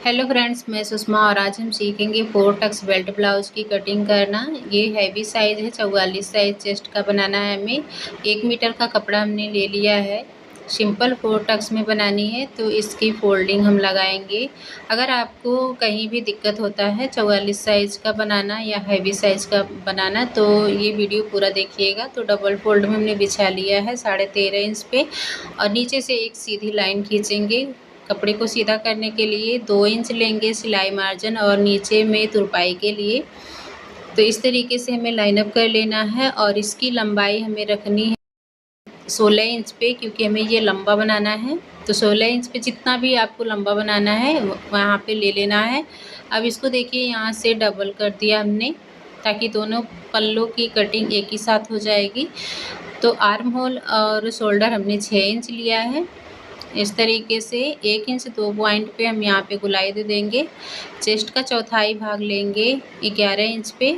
Hello friends, मैं सुषमा और आज हम सीखेंगे 4 टक्स बेल्ट ब्लाउज की कटिंग करना। ये हैवी साइज़ है, 44 साइज़ चेस्ट का बनाना है हमें। 1 मीटर का कपड़ा हमने ले लिया है। सिंपल 4 टक्स में बनानी है तो इसकी फोल्डिंग हम लगाएंगे। अगर आपको कहीं भी दिक्कत होता है 44 साइज़ का बनाना या हैवी साइज़ का बनाना तो ये वीडियो पूरा देखिएगा। तो डबल फोल्ड में हमने बिछा लिया है 13.5 इंच पे और नीचे से एक सीधी लाइन खींचेंगे। कपड़े को सीधा करने के लिए 2 इंच लेंगे सिलाई मार्जिन और नीचे में तुरपाई के लिए। तो इस तरीके से हमें लाइन अप कर लेना है और इसकी लंबाई हमें रखनी है 16 इंच पे, क्योंकि हमें ये लंबा बनाना है। तो 16 इंच पे जितना भी आपको लंबा बनाना है वहाँ पे ले लेना है। अब इसको देखिए, यहाँ से डबल कर दिया हमने ताकि दोनों पल्लों की कटिंग एक ही साथ हो जाएगी। तो आर्म होल और शोल्डर हमने 6 इंच लिया है। इस तरीके से 1 इंच 2 पॉइंट पे हम यहाँ पे गुलाई दे देंगे। चेस्ट का चौथाई भाग लेंगे 11 इंच पे,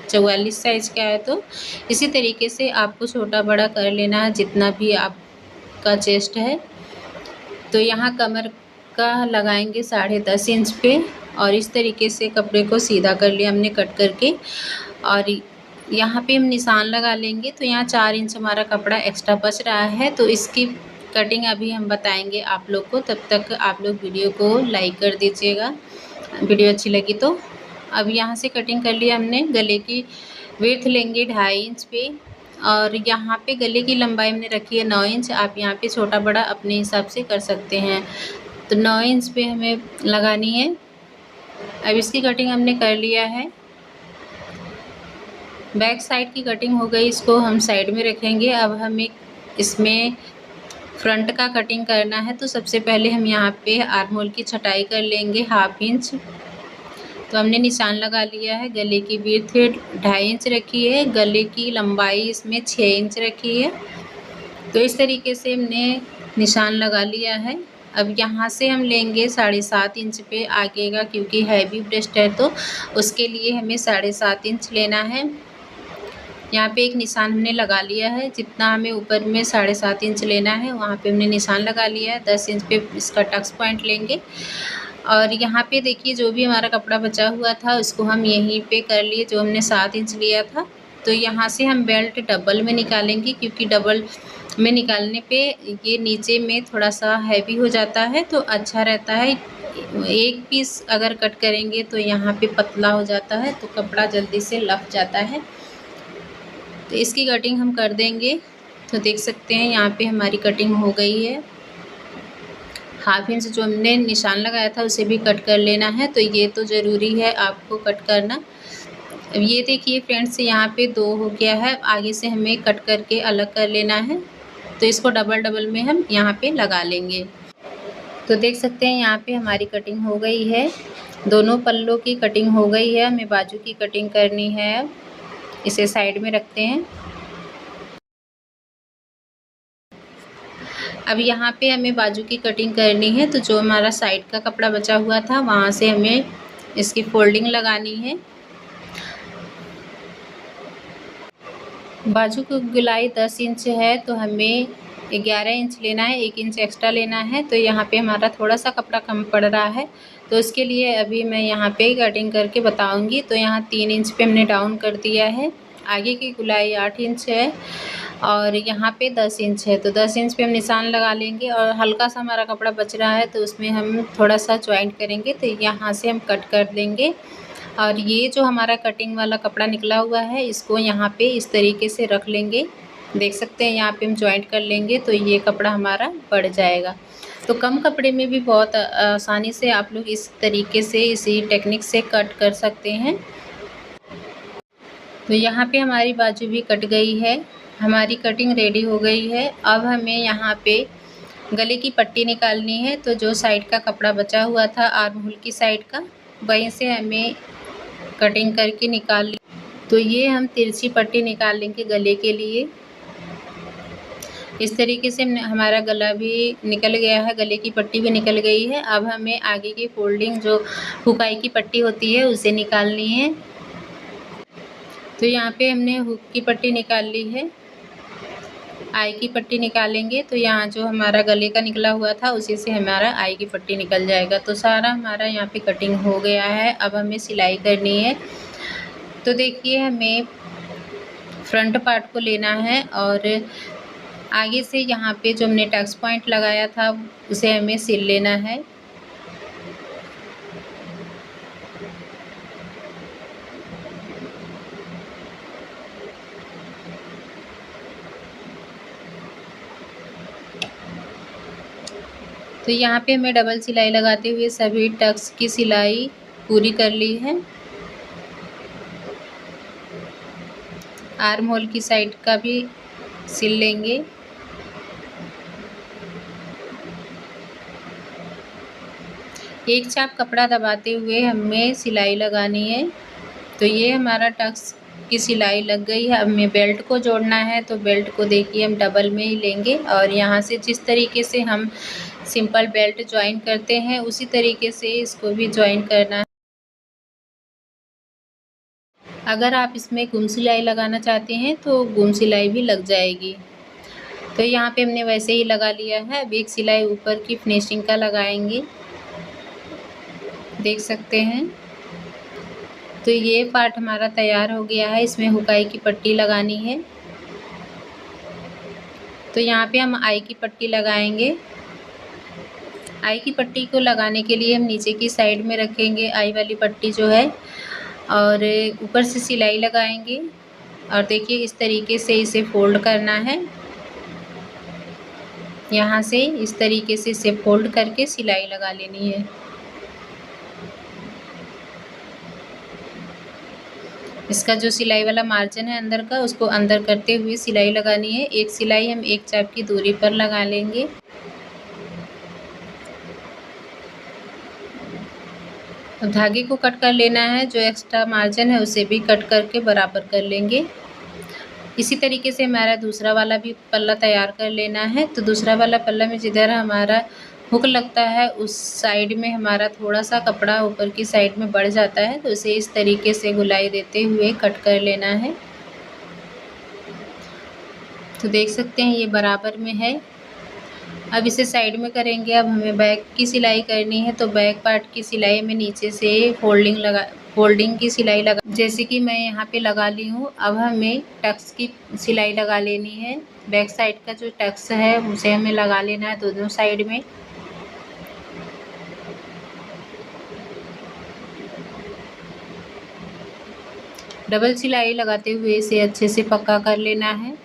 44 साइज़ का है तो इसी तरीके से आपको छोटा बड़ा कर लेना है जितना भी आपका चेस्ट है। तो यहाँ कमर का लगाएंगे 10.5 इंच पे और इस तरीके से कपड़े को सीधा कर लिया हमने कट करके। और यहाँ पे हम निशान लगा लेंगे। तो यहाँ 4 इंच हमारा कपड़ा एक्स्ट्रा बच रहा है, तो इसकी कटिंग अभी हम बताएंगे आप लोग को। तब तक आप लोग वीडियो को लाइक कर दीजिएगा वीडियो अच्छी लगी तो। अब यहाँ से कटिंग कर लिया हमने। गले की विड्थ लेंगे 2.5 इंच पे और यहाँ पे गले की लंबाई हमने रखी है 9 इंच। आप यहाँ पे छोटा बड़ा अपने हिसाब से कर सकते हैं। तो 9 इंच पे हमें लगानी है। अब इसकी कटिंग हमने कर लिया है। बैक साइड की कटिंग हो गई, इसको हम साइड में रखेंगे। अब हमें इसमें फ्रंट का कटिंग करना है। तो सबसे पहले हम यहाँ पे आर्म होल की छटाई कर लेंगे 1/2 इंच। तो हमने निशान लगा लिया है। गले की विड्थ 2.5 इंच रखी है, गले की लंबाई इसमें 6 इंच रखी है। तो इस तरीके से हमने निशान लगा लिया है। अब यहाँ से हम लेंगे 7.5 इंच पे आगे का, क्योंकि हैवी ब्रेस्ट है तो उसके लिए हमें 7.5 इंच लेना है। यहाँ पे एक निशान हमने लगा लिया है। जितना हमें ऊपर में 7.5 इंच लेना है वहाँ पे हमने निशान लगा लिया है। 10 इंच पे इसका टक्स पॉइंट लेंगे और यहाँ पे देखिए जो भी हमारा कपड़ा बचा हुआ था उसको हम यहीं पे कर लिए, जो हमने 7 इंच लिया था। तो यहाँ से हम बेल्ट डबल में निकालेंगे, क्योंकि डबल में निकालने पे ये नीचे में थोड़ा सा हैवी हो जाता है तो अच्छा रहता है। एक पीस अगर कट करेंगे तो यहाँ पे पतला हो जाता है तो कपड़ा जल्दी से लग जाता है। तो इसकी कटिंग हम कर देंगे। तो देख सकते हैं यहाँ पे हमारी कटिंग हो गई है। 1/2 इंच जो हमने निशान लगाया था उसे भी कट कर लेना है। तो ये तो ज़रूरी है आपको कट करना। अब ये देखिए फ्रेंड्स, यहाँ पे 2 हो गया है। आगे से हमें कट करके अलग कर लेना है। तो इसको डबल डबल में हम यहाँ पे लगा लेंगे। तो देख सकते हैं यहाँ पे हमारी कटिंग हो गई है। दोनों पल्लों की कटिंग हो गई है। हमें बाजू की कटिंग करनी है। इसे साइड में रखते हैं। अब यहाँ पे हमें बाजू की कटिंग करनी है। तो जो हमारा साइड का कपड़ा बचा हुआ था वहाँ से हमें इसकी फोल्डिंग लगानी है। बाजू की गोलाई 10 इंच है तो हमें 11 इंच लेना है, 1 इंच एक्स्ट्रा लेना है। तो यहाँ पे हमारा थोड़ा सा कपड़ा कम पड़ रहा है, तो इसके लिए अभी मैं यहाँ पे कटिंग करके बताऊँगी। तो यहाँ 3 इंच पे हमने डाउन कर दिया है। आगे की गोलाई 8 इंच है और यहाँ पे 10 इंच है। तो 10 इंच पे हम निशान लगा लेंगे और हल्का सा हमारा कपड़ा बच रहा है तो उसमें हम थोड़ा सा जॉइंट करेंगे। तो यहाँ से हम कट कर देंगे और ये जो हमारा कटिंग वाला कपड़ा निकला हुआ है इसको यहाँ पे इस तरीके से रख लेंगे। देख सकते हैं यहाँ पे हम जॉइंट कर लेंगे तो ये कपड़ा हमारा बढ़ जाएगा। तो कम कपड़े में भी बहुत आसानी से आप लोग इस तरीके से इसी टेक्निक से कट कर सकते हैं। तो यहाँ पे हमारी बाजू भी कट गई है, हमारी कटिंग रेडी हो गई है। अब हमें यहाँ पे गले की पट्टी निकालनी है। तो जो साइड का कपड़ा बचा हुआ था आर्म होल की साइड का, वहीं से हमें कटिंग करके निकाल ली। तो ये हम तिरछी पट्टी निकाल लेंगे गले के लिए। इस तरीके से हमारा गला भी निकल गया है, गले की पट्टी भी निकल गई है। अब हमें आगे की फोल्डिंग जो हुकाई की पट्टी होती है उसे निकालनी है। तो यहाँ पे हमने हुक की पट्टी निकाल ली है। आई की पट्टी निकालेंगे तो यहाँ जो हमारा गले का निकला हुआ था उसी से हमारा आई की पट्टी निकल जाएगा। तो सारा हमारा यहाँ पे कटिंग हो गया है। अब हमें सिलाई करनी है। तो देखिए हमें फ्रंट पार्ट को लेना है और आगे से यहाँ पे जो हमने टक्स पॉइंट लगाया था उसे हमें सिल लेना है। तो यहाँ पे हमें डबल सिलाई लगाते हुए सभी टक्स की सिलाई पूरी कर ली है। आर्म होल की साइड का भी सिल लेंगे। एक चाप कपड़ा दबाते हुए हमें सिलाई लगानी है। तो ये हमारा टक्स की सिलाई लग गई है। अब हमें बेल्ट को जोड़ना है। तो बेल्ट को देखिए हम डबल में ही लेंगे और यहाँ से जिस तरीके से हम सिंपल बेल्ट ज्वाइन करते हैं उसी तरीके से इसको भी ज्वाइन करना है। अगर आप इसमें गुम सिलाई लगाना चाहते हैं तो गुम सिलाई भी लग जाएगी। तो यहाँ पे हमने वैसे ही लगा लिया है। अब एक सिलाई ऊपर की फिनिशिंग का लगाएंगे, देख सकते हैं। तो ये पार्ट हमारा तैयार हो गया है। इसमें हुकाई की पट्टी लगानी है। तो यहाँ पे हम आई की पट्टी लगाएंगे। आई की पट्टी को लगाने के लिए हम नीचे की साइड में रखेंगे आई वाली पट्टी जो है, और ऊपर से सिलाई लगाएंगे। और देखिए इस तरीके से इसे फोल्ड करना है। यहाँ से इस तरीके से इसे फोल्ड करके सिलाई लगा लेनी है। इसका जो सिलाई वाला मार्जिन है अंदर का, उसको अंदर करते हुए सिलाई लगानी है। एक सिलाई हम एक चाप की दूरी पर लगा लेंगे। अब धागे को कट कर लेना है। जो एक्स्ट्रा मार्जिन है उसे भी कट करके बराबर कर लेंगे। इसी तरीके से हमारा दूसरा वाला भी पल्ला तैयार कर लेना है। तो दूसरा वाला पल्ला में जिधर हमारा हुक लगता है उस साइड में हमारा थोड़ा सा कपड़ा ऊपर की साइड में बढ़ जाता है। तो इसे इस तरीके से गुलाई देते हुए कट कर लेना है। तो देख सकते हैं ये बराबर में है। अब इसे साइड में करेंगे। अब हमें बैक की सिलाई करनी है। तो बैक पार्ट की सिलाई में नीचे से फोल्डिंग की सिलाई लगा, जैसे कि मैं यहाँ पे लगा ली हूँ। अब हमें टक्स की सिलाई लगा लेनी है। बैक साइड का जो टक्स है उसे हमें लगा लेना है दोनों साइड में। डबल सिलाई लगाते हुए इसे अच्छे से पक्का कर लेना है।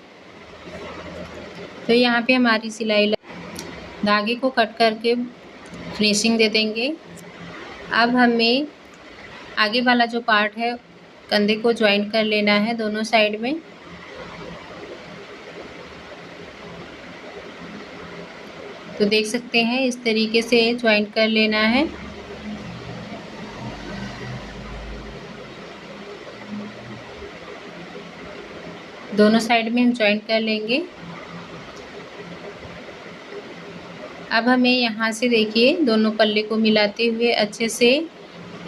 तो यहाँ पे हमारी सिलाई धागे को कट करके फिनिशिंग दे देंगे। अब हमें आगे वाला जो पार्ट है कंधे को ज्वाइन कर लेना है दोनों साइड में। तो देख सकते हैं इस तरीके से ज्वाइन कर लेना है। दोनों साइड में हम ज्वाइन कर लेंगे। अब हमें यहाँ से देखिए दोनों पल्ले को मिलाते हुए अच्छे से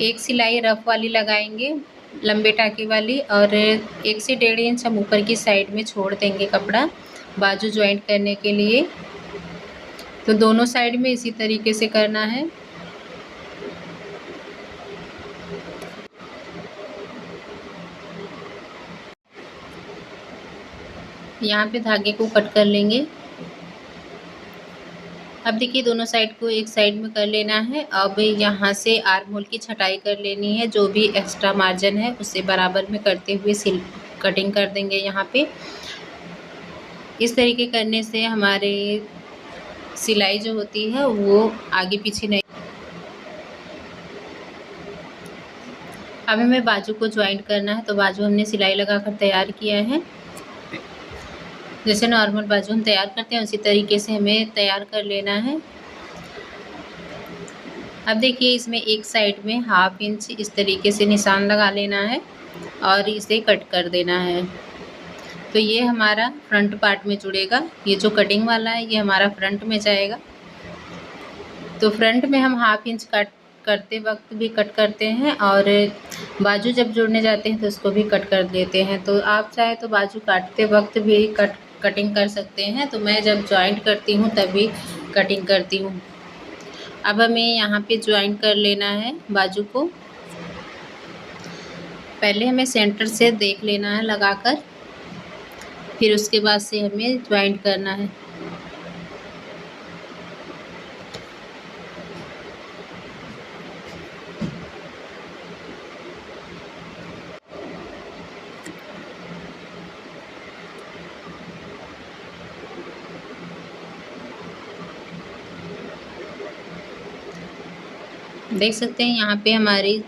एक सिलाई रफ वाली लगाएंगे, लंबे टाके वाली, और 1 से 1.5 इंच हम ऊपर की साइड में छोड़ देंगे कपड़ा बाजू ज्वाइंट करने के लिए। तो दोनों साइड में इसी तरीके से करना है। यहाँ पे धागे को कट कर लेंगे। अब देखिए दोनों साइड को एक साइड में कर लेना है। अब यहाँ से आर्म होल की छटाई कर लेनी है। जो भी एक्स्ट्रा मार्जिन है उसे बराबर में करते हुए कटिंग कर देंगे। यहाँ पे इस तरीके करने से हमारे सिलाई जो होती है वो आगे पीछे नहीं। अब हमें बाजू को ज्वाइंट करना है। तो बाजू हमने सिलाई लगाकर तैयार किया है। जैसे नॉर्मल बाजू हम तैयार करते हैं उसी तरीके से हमें तैयार कर लेना है। अब देखिए इसमें एक साइड में 1/2 इंच इस तरीके से निशान लगा लेना है और इसे कट कर देना है। तो ये हमारा फ्रंट पार्ट में जुड़ेगा। ये जो कटिंग वाला है ये हमारा फ्रंट में जाएगा। तो फ्रंट में हम 1/2 इंच कट करते वक्त भी कट करते हैं और बाजू जब जोड़ने जाते हैं तो उसको भी कट कर देते हैं। तो आप चाहे तो बाजू काटते वक्त भी कट कटिंग कर सकते हैं। तो मैं जब जॉइंट करती हूँ तभी कटिंग करती हूँ। अब हमें यहाँ पे जॉइंट कर लेना है बाजू को। पहले हमें सेंटर से देख लेना है लगाकर, फिर उसके बाद से हमें जॉइंट करना है। देख सकते हैं यहाँ पे हमारी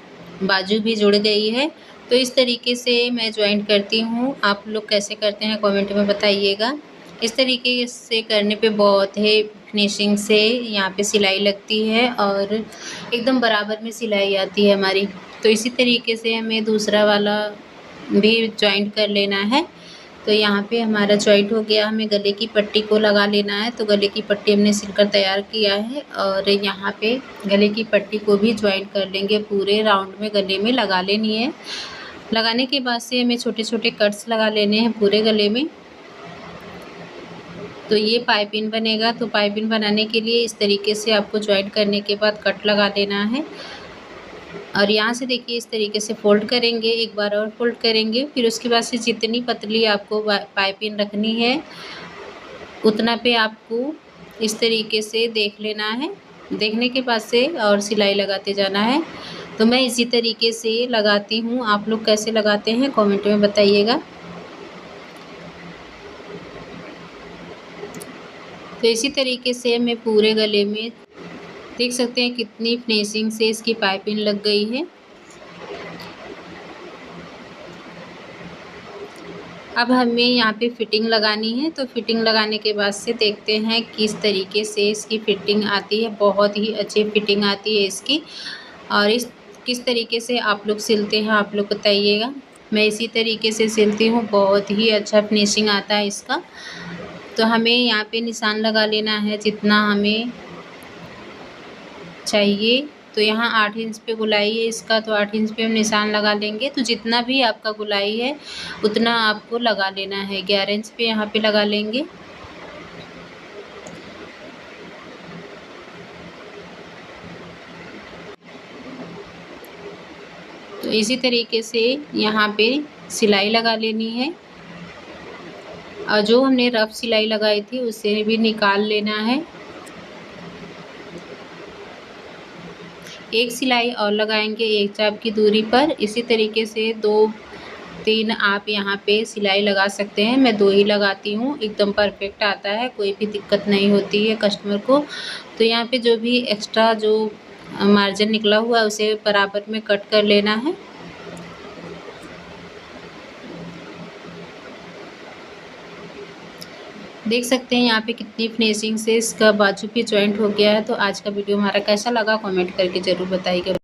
बाजू भी जुड़ गई है। तो इस तरीके से मैं जॉइंट करती हूँ। आप लोग कैसे करते हैं कमेंट में बताइएगा। इस तरीके से करने पे बहुत ही फिनिशिंग से यहाँ पे सिलाई लगती है और एकदम बराबर में सिलाई आती है हमारी। तो इसी तरीके से हमें दूसरा वाला भी जॉइंट कर लेना है। तो यहाँ पे हमारा जॉइंट हो गया। हमें गले की पट्टी को लगा लेना है। तो गले की पट्टी हमने सिलकर तैयार किया है और यहाँ पे गले की पट्टी को भी जॉइंट कर लेंगे। पूरे राउंड में गले में लगा लेनी है। लगाने के बाद से हमें छोटे छोटे कट्स लगा लेने हैं पूरे गले में। तो ये पाइपिंग बनेगा। तो पाइपिंग बनाने के लिए इस तरीके से आपको जॉइंट करने के बाद कट लगा लेना है और यहाँ से देखिए इस तरीके से फोल्ड करेंगे, एक बार और फोल्ड करेंगे। फिर उसके बाद से जितनी पतली आपको पाइपिंग रखनी है उतना पे आपको इस तरीके से देख लेना है। देखने के बाद से और सिलाई लगाते जाना है। तो मैं इसी तरीके से लगाती हूँ। आप लोग कैसे लगाते हैं कमेंट में बताइएगा। तो इसी तरीके से मैं पूरे गले में देख सकते हैं कितनी फिनिशिंग से इसकी पाइपिंग लग गई है। अब हमें यहाँ पे फिटिंग लगानी है। तो फिटिंग लगाने के बाद से देखते हैं किस तरीके से इसकी फिटिंग आती है। बहुत ही अच्छी फिटिंग आती है इसकी। और इस किस तरीके से आप लोग सिलते हैं आप लोग बताइएगा। मैं इसी तरीके से सिलती हूँ। बहुत ही अच्छा फिनिशिंग आता है इसका। तो हमें यहाँ पे निशान लगा लेना है जितना हमें चाहिए। तो यहाँ 8 इंच पे गोलाई है इसका, तो 8 इंच पे हम निशान लगा लेंगे। तो जितना भी आपका गोलाई है उतना आपको लगा लेना है। 11 इंच पे यहाँ पे लगा लेंगे। तो इसी तरीके से यहाँ पे सिलाई लगा लेनी है और जो हमने रफ सिलाई लगाई थी उसे भी निकाल लेना है। एक सिलाई और लगाएंगे एक चाप की दूरी पर। इसी तरीके से 2-3 आप यहाँ पे सिलाई लगा सकते हैं। मैं 2 ही लगाती हूँ, एकदम परफेक्ट आता है, कोई भी दिक्कत नहीं होती है कस्टमर को। तो यहाँ पे जो भी एक्स्ट्रा जो मार्जिन निकला हुआ है उसे बराबर में कट कर लेना है। देख सकते हैं यहाँ पे कितनी फिनिशिंग से इसका बाजू भी जॉइंट हो गया है। तो आज का वीडियो हमारा कैसा लगा कमेंट करके ज़रूर बताइएगा।